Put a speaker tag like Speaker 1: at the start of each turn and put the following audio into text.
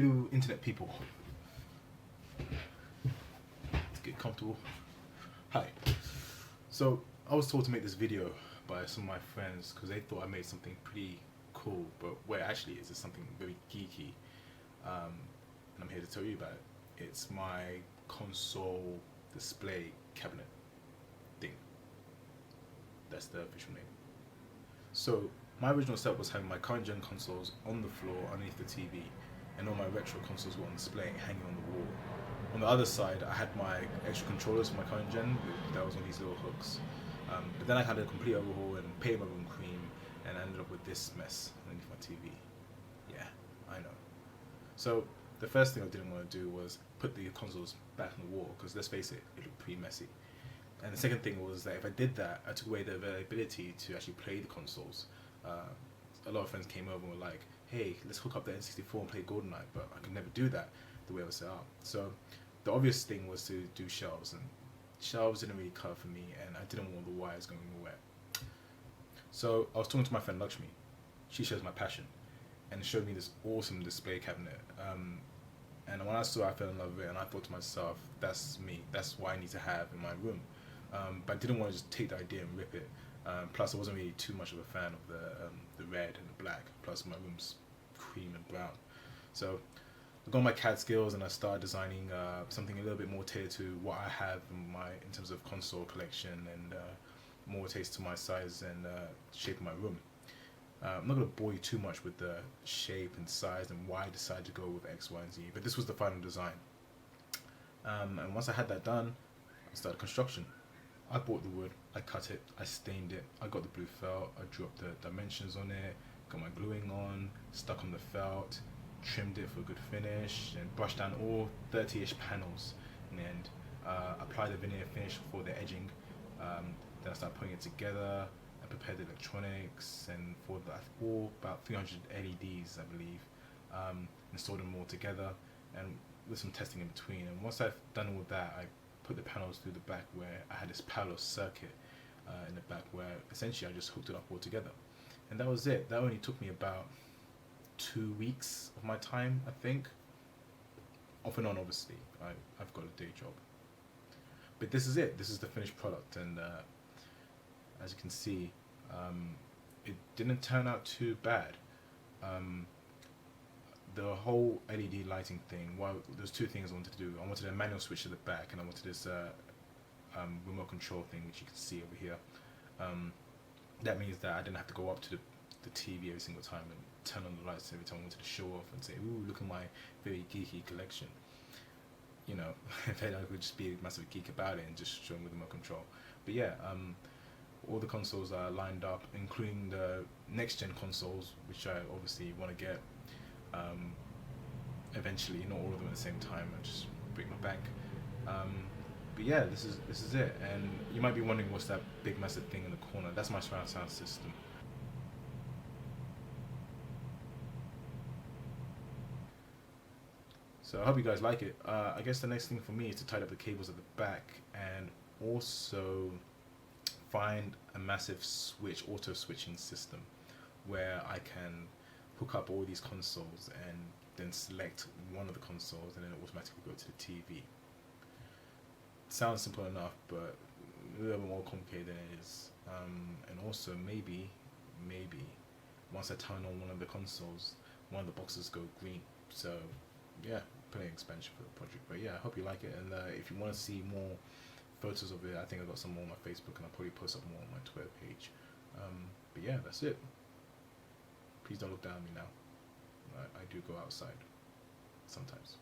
Speaker 1: Hello, internet people. Let's get comfortable. Hi. So, I was told to make this video by some of my friends because they thought I made something pretty cool, but what it actually is something very geeky. And I'm here to tell you about it. It's my console display cabinet thing. That's the official name. So, my original setup was having my current gen consoles on the floor underneath the TV, and all my retro consoles were on display hanging on the wall. On the other side, I had my extra controllers for my current gen that was on these little hooks. But then I had a complete overhaul and painted my room cream, and I ended up with this mess underneath my TV. Yeah, I know. So the first thing I didn't want to do was put the consoles back on the wall, because let's face it, it looked pretty messy. And the second thing was that if I did that, I took away the availability to actually play the consoles. A lot of friends came over and were like, hey, let's hook up the N64 and play GoldenEye, but I could never do that the way it was set up. So the obvious thing was to do shelves, and shelves didn't really cut for me, and I didn't want the wires going anywhere. So I was talking to my friend Lakshmi. She shares my passion and showed me this awesome display cabinet. And when I saw it, I fell in love with it, and I thought to myself, that's me, that's what I need to have in my room. But I didn't want to just take the idea and rip it. Plus I wasn't really too much of a fan of the red and the black, plus my room's cream and brown. So I got my CAD skills and I started designing something a little bit more tailored to what I have in terms of console collection, and more taste to my size and shape of my room. I'm not going to bore you too much with the shape and size and why I decided to go with X, Y, and Z, but this was the final design. And once I had that done, I started construction. I bought the wood, I cut it, I stained it, I got the blue felt, I drew up the dimensions on it, got my gluing on, stuck on the felt, trimmed it for a good finish, and brushed down all 30-ish panels in the end. Applied the veneer finish for the edging. Then I started putting it together. I prepared the electronics, and for all about 300 LEDs, I believe. Installed them all together, and with some testing in between. And once I've done all that, I put the panels through the back, where I had this parallel circuit in the back, where essentially I just hooked it up all together. And that was it. That only took me about 2 weeks of my time, I think. Off and on, obviously. I've got a day job. But this is it. This is the finished product. And as you can see, it didn't turn out too bad. The whole LED lighting thing, well, there's two things I wanted to do. I wanted a manual switch at the back, and I wanted this remote control thing, which you can see over here. That means that I didn't have to go up to the TV every single time and turn on the lights every time I wanted to show off and say, ooh, look at my very geeky collection. You know, then I could just be a massive geek about it and just show them with the remote control. But yeah, all the consoles are lined up, including the next gen consoles, which I obviously want to get eventually, not all of them at the same time. I just break my bank. But yeah, this is it. And you might be wondering, what's that big massive thing in the corner? That's my surround sound system. So I hope you guys like it. I guess the next thing for me is to tidy up the cables at the back, and also find a massive switch, auto switching system, where I can hook up all these consoles and then select one of the consoles, and then it automatically go to the TV. Sounds simple enough, but a little bit more complicated than it is. And also maybe once I turn on one of the consoles, one of the boxes go green. So yeah, putting expansion for the project. But yeah, I hope you like it, and if you want to see more photos of it, I think I got some more on my Facebook, and I'll probably post up more on my Twitter page. But yeah, that's it. Please don't look down on me now. I do go outside sometimes.